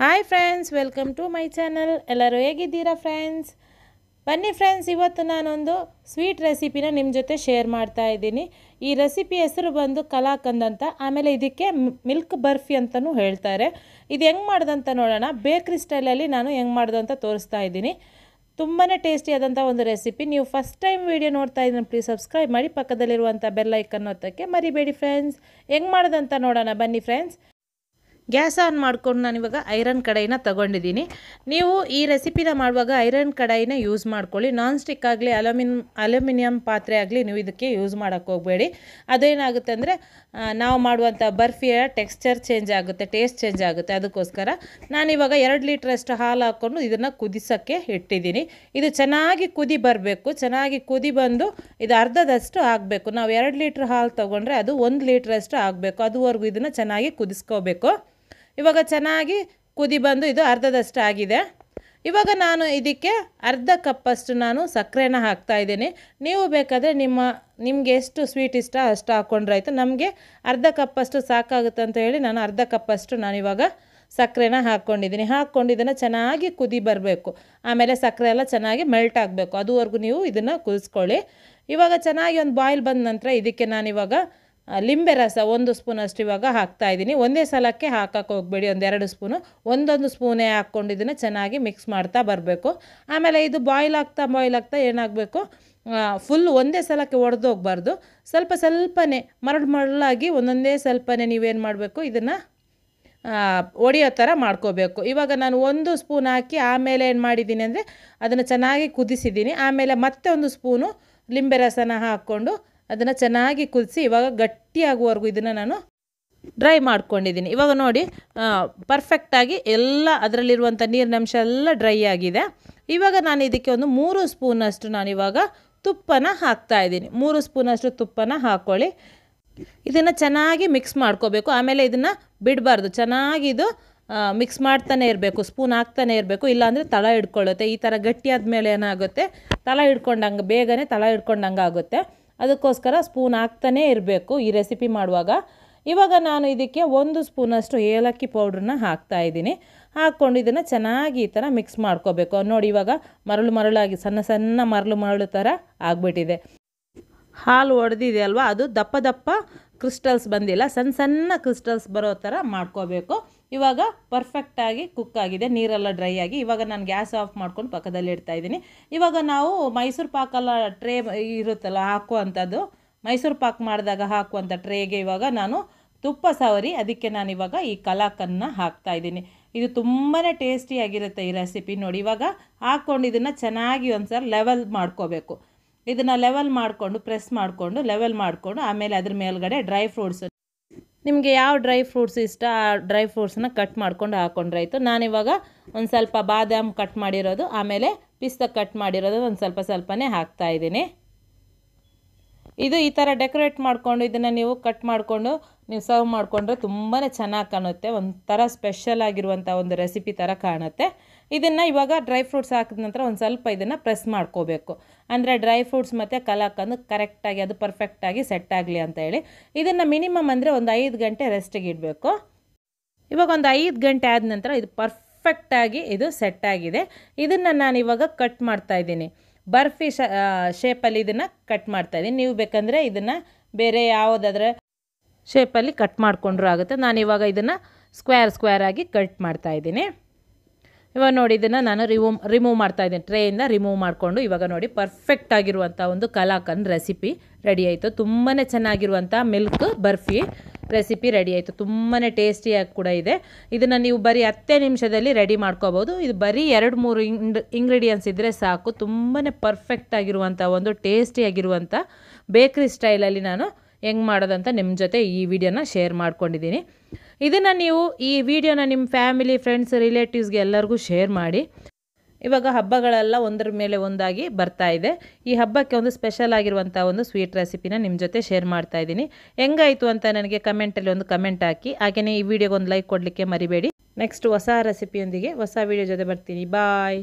Hi friends, welcome to my channel. ಎಲ್ಲರೂ ಹೇಗಿದ್ದೀರಾ friends? ಬನ್ನಿ ಫ್ರೆಂಡ್ಸ್, ಇವತ್ತು ನಾನೊಂದು ಸ್ವೀಟ್ ರೆಸಿಪಿನ ನಿಮ್ಮ ಜೊತೆ ಶೇರ್ ಮಾಡ್ತಾ ಇದ್ದೀನಿ. ಈ ರೆಸಿಪಿ ಹೆಸರು ಬಂದು ಕಲಾಕಂದ್ ಅಂತ. ಆಮೇಲೆ ಇದಕ್ಕೆ ಮಿಲ್ಕ್ ಬರ್ಫಿ ಅಂತಲೂ ಹೇಳ್ತಾರೆ. ಇದು ಹೆಂಗೆ ಮಾಡೋದಂತ ನೋಡೋಣ. ಬೇಕ್ರಿ ಸ್ಟೈಲಲ್ಲಿ ನಾನು ಹೆಂಗೆ ಮಾಡೋದು ಅಂತ ತೋರಿಸ್ತಾ ಇದ್ದೀನಿ. ತುಂಬಾ ಟೇಸ್ಟಿಯಾದಂಥ ಒಂದು ರೆಸಿಪಿ. ನೀವು ಫಸ್ಟ್ ಟೈಮ್ ವೀಡಿಯೋ ನೋಡ್ತಾ ಇದ್ದೀನಿ, ಪ್ಲೀಸ್ ಸಬ್ಸ್ಕ್ರೈಬ್ ಮಾಡಿ, ಪಕ್ಕದಲ್ಲಿರುವಂಥ ಬೆಲ್ ಐಕನ್ ಒತ್ತಕ್ಕೆ ಮರಿಬೇಡಿ ಫ್ರೆಂಡ್ಸ್. ಹೆಂಗೆ ಮಾಡೋದಂತ ನೋಡೋಣ ಬನ್ನಿ ಫ್ರೆಂಡ್ಸ್. ಗ್ಯಾಸ್ ಆನ್ ಮಾಡ್ಕೊಂಡು ನಾನಿವಾಗ ಐರನ್ ಕಡಾಯಿನ ತೊಗೊಂಡಿದ್ದೀನಿ. ನೀವು ಈ ರೆಸಿಪಿನ ಮಾಡುವಾಗ ಐರನ್ ಕಡಾಯಿನ ಯೂಸ್ ಮಾಡ್ಕೊಳ್ಳಿ. ನಾನ್ ಸ್ಟಿಕ್ ಆಗಲಿ ಅಲ್ಯೂಮಿನಿಯಂ ಪಾತ್ರೆ ಆಗಲಿ ನೀವು ಇದಕ್ಕೆ ಯೂಸ್ ಮಾಡೋಕ್ಕೆ ಹೋಗಬೇಡಿ. ಅದೇನಾಗುತ್ತೆ ಅಂದರೆ ನಾವು ಮಾಡುವಂಥ ಬರ್ಫಿಯ ಟೆಕ್ಸ್ಚರ್ ಚೇಂಜ್ ಆಗುತ್ತೆ, ಟೇಸ್ಟ್ ಚೇಂಜ್ ಆಗುತ್ತೆ. ಅದಕ್ಕೋಸ್ಕರ ನಾನಿವಾಗ 2 ಲೀಟ್ರಷ್ಟು ಹಾಲು ಹಾಕ್ಕೊಂಡು ಇದನ್ನು ಕುದಿಸೋಕ್ಕೆ ಇಟ್ಟಿದ್ದೀನಿ. ಇದು ಚೆನ್ನಾಗಿ ಕುದಿ ಬರಬೇಕು. ಚೆನ್ನಾಗಿ ಕುದಿ ಬಂದು ಇದು ಅರ್ಧದಷ್ಟು ಆಗಬೇಕು. ನಾವು 2 ಲೀಟ್ರ್ ಹಾಲು ತೊಗೊಂಡ್ರೆ ಅದು 1 ಲೀಟ್ರಷ್ಟು ಆಗಬೇಕು. ಅದುವರೆಗೂ ಇದನ್ನು ಚೆನ್ನಾಗಿ ಕುದಿಸ್ಕೋಬೇಕು. ಇವಾಗ ಚೆನ್ನಾಗಿ ಕುದಿ ಬಂದು ಇದು ಅರ್ಧದಷ್ಟು ಆಗಿದೆ. ಇವಾಗ ನಾನು ಇದಕ್ಕೆ ಅರ್ಧ ಕಪ್ಪಷ್ಟು ನಾನು ಸಕ್ಕರೆನ ಹಾಕ್ತಾಯಿದ್ದೀನಿ. ನೀವು ಬೇಕಾದರೆ ನಿಮಗೆ ಎಷ್ಟು ಸ್ವೀಟ್ ಇಷ್ಟ ಅಷ್ಟು ಹಾಕ್ಕೊಂಡ್ರೆ ಆಯಿತು. ನಮಗೆ ಅರ್ಧ ಕಪ್ಪಷ್ಟು ಸಾಕಾಗುತ್ತೆ ಅಂತ ಹೇಳಿ ನಾನು ಅರ್ಧ ಕಪ್ಪಷ್ಟು ನಾನಿವಾಗ ಸಕ್ಕರೆನ ಹಾಕ್ಕೊಂಡಿದ್ದೀನಿ. ಹಾಕ್ಕೊಂಡು ಇದನ್ನು ಚೆನ್ನಾಗಿ ಕುದಿ ಬರಬೇಕು. ಆಮೇಲೆ ಸಕ್ಕರೆ ಎಲ್ಲ ಚೆನ್ನಾಗಿ ಮೆಲ್ಟ್ ಆಗಬೇಕು. ಅದುವರೆಗೂ ನೀವು ಇದನ್ನು ಕುದಿಸ್ಕೊಳ್ಳಿ. ಇವಾಗ ಚೆನ್ನಾಗಿ ಒಂದು ಬಾಯ್ಲ್ ಬಂದ ನಂತರ ಇದಕ್ಕೆ ನಾನಿವಾಗ ಲಿಂಬೆ ರಸ 1 ಸ್ಪೂನಷ್ಟು ಇವಾಗ ಹಾಕ್ತಾಯಿದ್ದೀನಿ. ಒಂದೇ ಸಲಕ್ಕೆ ಹಾಕಕ್ಕೆ ಹೋಗಬೇಡಿ, 1-2 ಸ್ಪೂನು, ಒಂದೊಂದು ಸ್ಪೂನೇ ಹಾಕ್ಕೊಂಡು ಇದನ್ನು ಚೆನ್ನಾಗಿ ಮಿಕ್ಸ್ ಮಾಡ್ತಾ ಬರಬೇಕು. ಆಮೇಲೆ ಇದು ಬಾಯ್ಲ್ ಆಗ್ತಾ ಏನಾಗಬೇಕು, ಫುಲ್ ಒಂದೇ ಸಲಕ್ಕೆ ಒಡೆದೋಗ್ಬಾರ್ದು. ಸ್ವಲ್ಪನೇ ಮರಳಾಗಿ ಒಂದೊಂದೇ ಸ್ವಲ್ಪನೇ ನೀವೇನು ಮಾಡಬೇಕು, ಇದನ್ನು ಒಡೆಯೋ ಥರ ಮಾಡ್ಕೋಬೇಕು. ಇವಾಗ ನಾನು 1 ಸ್ಪೂನ್ ಹಾಕಿ ಆಮೇಲೆ ಏನು ಮಾಡಿದ್ದೀನಿ ಅಂದರೆ ಅದನ್ನು ಚೆನ್ನಾಗಿ ಕುದಿಸಿದ್ದೀನಿ. ಆಮೇಲೆ ಮತ್ತೆ 1 ಸ್ಪೂನು ಲಿಂಬೆ ರಸನ ಹಾಕ್ಕೊಂಡು ಅದನ್ನು ಚೆನ್ನಾಗಿ ಕುದಿಸಿ ಇವಾಗ ಗಟ್ಟಿಯಾಗುವವರೆಗೂ ಇದನ್ನು ನಾನು ಡ್ರೈ ಮಾಡ್ಕೊಂಡಿದ್ದೀನಿ. ಇವಾಗ ನೋಡಿ ಪರ್ಫೆಕ್ಟಾಗಿ ಎಲ್ಲ ಅದರಲ್ಲಿರುವಂಥ ನೀರಿನಂಶ ಎಲ್ಲ ಡ್ರೈ ಆಗಿದೆ. ಇವಾಗ ನಾನು ಇದಕ್ಕೆ ಒಂದು 3 ಸ್ಪೂನಷ್ಟು ನಾನಿವಾಗ ತುಪ್ಪನ ಹಾಕ್ತಾಯಿದ್ದೀನಿ. 3 ಸ್ಪೂನಷ್ಟು ತುಪ್ಪನ ಹಾಕ್ಕೊಳ್ಳಿ. ಇದನ್ನು ಚೆನ್ನಾಗಿ ಮಿಕ್ಸ್ ಮಾಡ್ಕೋಬೇಕು. ಆಮೇಲೆ ಇದನ್ನು ಬಿಡಬಾರ್ದು, ಚೆನ್ನಾಗಿ ಇದು ಮಿಕ್ಸ್ ಮಾಡ್ತಾನೆ ಇರಬೇಕು, ಸ್ಪೂನ್ ಹಾಕ್ತಾನೆ ಇರಬೇಕು. ಇಲ್ಲಾಂದರೆ ತಳ ಹಿಡ್ಕೊಳ್ಳುತ್ತೆ. ಈ ಥರ ಗಟ್ಟಿಯಾದ ಮೇಲೆ ಏನಾಗುತ್ತೆ, ಬೇಗನೆ ತಳ ಹಿಡ್ಕೊಂಡಂಗೆ ಆಗುತ್ತೆ. ಅದಕ್ಕೋಸ್ಕರ ಸ್ಪೂನ್ ಹಾಕ್ತಾನೇ ಇರಬೇಕು ಈ ರೆಸಿಪಿ ಮಾಡುವಾಗ. ಇವಾಗ ನಾನು ಇದಕ್ಕೆ 1 ಸ್ಪೂನಷ್ಟು ಏಲಕ್ಕಿ ಪೌಡ್ರನ್ನ ಹಾಕ್ತಾಯಿದ್ದೀನಿ. ಹಾಕ್ಕೊಂಡು ಇದನ್ನು ಚೆನ್ನಾಗಿ ಈ ಥರ ಮಿಕ್ಸ್ ಮಾಡ್ಕೋಬೇಕು. ನೋಡಿ ಇವಾಗ ಮರಳಾಗಿ ಸಣ್ಣ ಮರಳು ಥರ ಆಗಿಬಿಟ್ಟಿದೆ. ಹಾಲು ಒಡೆದಿದೆ ಅಲ್ವಾ, ಅದು ದಪ್ಪ ಕ್ರಿಸ್ಟಲ್ಸ್ ಬಂದಿಲ್ಲ, ಸಣ್ಣ ಕ್ರಿಸ್ಟಲ್ಸ್ ಬರೋ ಥರ ಮಾಡ್ಕೋಬೇಕು. ಇವಾಗ ಪರ್ಫೆಕ್ಟಾಗಿ ಕುಕ್ ಆಗಿದೆ, ನೀರೆಲ್ಲ ಡ್ರೈ ಆಗಿ. ಇವಾಗ ನಾನು ಗ್ಯಾಸ್ ಆಫ್ ಮಾಡ್ಕೊಂಡು ಪಕ್ಕದಲ್ಲಿ ಇಡ್ತಾಯಿದ್ದೀನಿ. ಇವಾಗ ನಾವು ಮೈಸೂರು ಪಾಕೆಲ್ಲ ಟ್ರೇ ಇರುತ್ತಲ್ಲ ಹಾಕುವಂಥದ್ದು, ಮೈಸೂರು ಪಾಕ್ ಮಾಡಿದಾಗ ಹಾಕುವಂಥ ಟ್ರೇಗೆ ಇವಾಗ ನಾನು ತುಪ್ಪ ಸವರಿ ಅದಕ್ಕೆ ನಾನಿವಾಗ ಈ ಕಲಾಕಂದನ್ನ ಹಾಕ್ತಾಯಿದ್ದೀನಿ. ಇದು ತುಂಬಾ ಟೇಸ್ಟಿಯಾಗಿರುತ್ತೆ ಈ ರೆಸಿಪಿ. ನೋಡಿ ಇವಾಗ ಹಾಕ್ಕೊಂಡು ಇದನ್ನು ಚೆನ್ನಾಗಿ ಒಂದ್ಸಲ ಲೆವೆಲ್ ಮಾಡ್ಕೋಬೇಕು. ಇದನ್ನು ಲೆವೆಲ್ ಮಾಡಿಕೊಂಡು ಪ್ರೆಸ್ ಮಾಡಿಕೊಂಡು ಲೆವೆಲ್ ಮಾಡಿಕೊಂಡು ಆಮೇಲೆ ಅದ್ರ ಮೇಲ್ಗಡೆ ಡ್ರೈ ಫ್ರೂಟ್ಸ್, ನಿಮಗೆ ಯಾವ ಡ್ರೈ ಫ್ರೂಟ್ಸ್ ಇಷ್ಟ ಆ ಡ್ರೈ ಫ್ರೂಟ್ಸನ್ನ ಕಟ್ ಮಾಡ್ಕೊಂಡು ಹಾಕ್ಕೊಂಡ್ರೆ ಆಯಿತು. ನಾನಿವಾಗ ಒಂದು ಸ್ವಲ್ಪ ಬಾದಾಮ್ ಕಟ್ ಮಾಡಿರೋದು, ಆಮೇಲೆ ಪಿಸ್ತಾ ಕಟ್ ಮಾಡಿರೋದು ಒಂದು ಸ್ವಲ್ಪನೇ ಹಾಕ್ತಾಯಿದ್ದೀನಿ. ಇದು ಈ ಥರ ಡೆಕೋರೇಟ್ ಮಾಡಿಕೊಂಡು ಇದನ್ನು ನೀವು ಕಟ್ ಮಾಡಿಕೊಂಡು ನೀವು ಸರ್ವ್ ಮಾಡಿಕೊಂಡ್ರೆ ತುಂಬಾ ಚೆನ್ನಾಗಿ ಕಾಣುತ್ತೆ. ಒಂಥರ ಸ್ಪೆಷಲ್ ಆಗಿರುವಂಥ ಒಂದು ರೆಸಿಪಿ ಥರ ಕಾಣುತ್ತೆ. ಇದನ್ನು ಇವಾಗ ಡ್ರೈ ಫ್ರೂಟ್ಸ್ ಹಾಕಿದ ನಂತರ ಒಂದು ಸ್ವಲ್ಪ ಇದನ್ನು ಪ್ರೆಸ್ ಮಾಡ್ಕೋಬೇಕು. ಅಂದರೆ ಡ್ರೈ ಫ್ರೂಟ್ಸ್ ಮತ್ತು ಕಲಾಕಂದ್ ಕರೆಕ್ಟಾಗಿ ಅದು ಪರ್ಫೆಕ್ಟಾಗಿ ಸೆಟ್ ಆಗಲಿ ಅಂತ ಹೇಳಿ ಇದನ್ನು ಮಿನಿಮಮ್ ಅಂದರೆ ಒಂದು 5 ಗಂಟೆ ರೆಸ್ಟಿಗೆ ಇಡಬೇಕು. ಇವಾಗ ಒಂದು 5 ಗಂಟೆ ಆದ ನಂತರ ಇದು ಪರ್ಫೆಕ್ಟಾಗಿ ಇದು ಸೆಟ್ ಆಗಿದೆ. ಇದನ್ನು ನಾನು ಇವಾಗ ಕಟ್ ಮಾಡ್ತಾಯಿದ್ದೀನಿ. ಬರ್ಫಿ ಶೇಪಲ್ಲಿ ಇದನ್ನು ಕಟ್ ಮಾಡ್ತಾಯಿದ್ದೀನಿ. ನೀವು ಬೇಕಂದರೆ ಇದನ್ನು ಬೇರೆ ಯಾವುದಾದ್ರೆ ಶೇಪಲ್ಲಿ ಕಟ್ ಮಾಡಿಕೊಂಡ್ರೂ ಆಗುತ್ತೆ. ನಾನಿವಾಗ ಇದನ್ನು ಸ್ಕ್ವೇರ್ ಆಗಿ ಕಟ್ ಮಾಡ್ತಾಯಿದ್ದೀನಿ. ಇವಾಗ ನೋಡಿ ಇದನ್ನು ನಾನು ರಿಮೂವ್ ಮಾಡ್ತಾಯಿದ್ದೀನಿ. ಟ್ರೇಯಿಂದ ರಿಮೂವ್ ಮಾಡಿಕೊಂಡು ಇವಾಗ ನೋಡಿ ಪರ್ಫೆಕ್ಟ್ ಆಗಿರುವಂಥ ಒಂದು ಕಲಾಕಂದ್ ರೆಸಿಪಿ ರೆಡಿ ಆಯಿತು. ತುಂಬಾ ಚೆನ್ನಾಗಿರುವಂಥ ಮಿಲ್ಕ್ ಬರ್ಫಿ ರೆಸಿಪಿ ರೆಡಿ ಆಯಿತು. ತುಂಬಾ ಟೇಸ್ಟಿಯಾಗಿ ಕೂಡ ಇದೆ. ಇದನ್ನು ನೀವು ಬರೀ 10 ನಿಮಿಷದಲ್ಲಿ ರೆಡಿ ಮಾಡ್ಕೋಬೋದು. ಇದು ಬರೀ 2-3 ಇಂಗ್ರೀಡಿಯೆಂಟ್ಸ್ ಇದ್ದರೆ ಸಾಕು. ತುಂಬಾ ಪರ್ಫೆಕ್ಟ್ ಆಗಿರುವಂಥ ಒಂದು ಟೇಸ್ಟಿಯಾಗಿರುವಂಥ ಬೇಕ್ರಿ ಸ್ಟೈಲಲ್ಲಿ ನಾನು ಹೆಂಗೆ ಮಾಡೋದಂತ ನಿಮ್ಮ ಜೊತೆ ಈ ವಿಡಿಯೋನ ಶೇರ್ ಮಾಡ್ಕೊಂಡಿದ್ದೀನಿ. ಇದನ್ನು ನೀವು ಈ ವಿಡಿಯೋನ ನಿಮ್ಮ ಫ್ಯಾಮಿಲಿ, ಫ್ರೆಂಡ್ಸ್, ರಿಲೇಟಿವ್ಸ್ಗೆ ಎಲ್ಲರಿಗೂ ಶೇರ್ ಮಾಡಿ. ಇವಾಗ ಹಬ್ಬಗಳೆಲ್ಲ ಒಂದರ ಮೇಲೆ ಒಂದಾಗಿ ಬರ್ತಾ ಇದೆ. ಈ ಹಬ್ಬಕ್ಕೆ ಒಂದು ಸ್ಪೆಷಲ್ ಆಗಿರುವಂಥ ಒಂದು ಸ್ವೀಟ್ ರೆಸಿಪಿನ ನಿಮ್ಮ ಜೊತೆ ಶೇರ್ ಮಾಡ್ತಾ ಇದ್ದೀನಿ. ಹೆಂಗಾಯಿತು ಅಂತ ನನಗೆ ಕಮೆಂಟಲ್ಲಿ ಒಂದು ಕಮೆಂಟ್ ಹಾಕಿ. ಹಾಗೆಯೇ ಈ ವಿಡಿಯೋಗೆ ಒಂದು ಲೈಕ್ ಕೊಡಲಿಕ್ಕೆ ಮರಿಬೇಡಿ. ನೆಕ್ಸ್ಟ್ ಹೊಸ ರೆಸಿಪಿಯೊಂದಿಗೆ ಹೊಸ ವಿಡಿಯೋ ಜೊತೆ ಬರ್ತೀನಿ. ಬಾಯ್.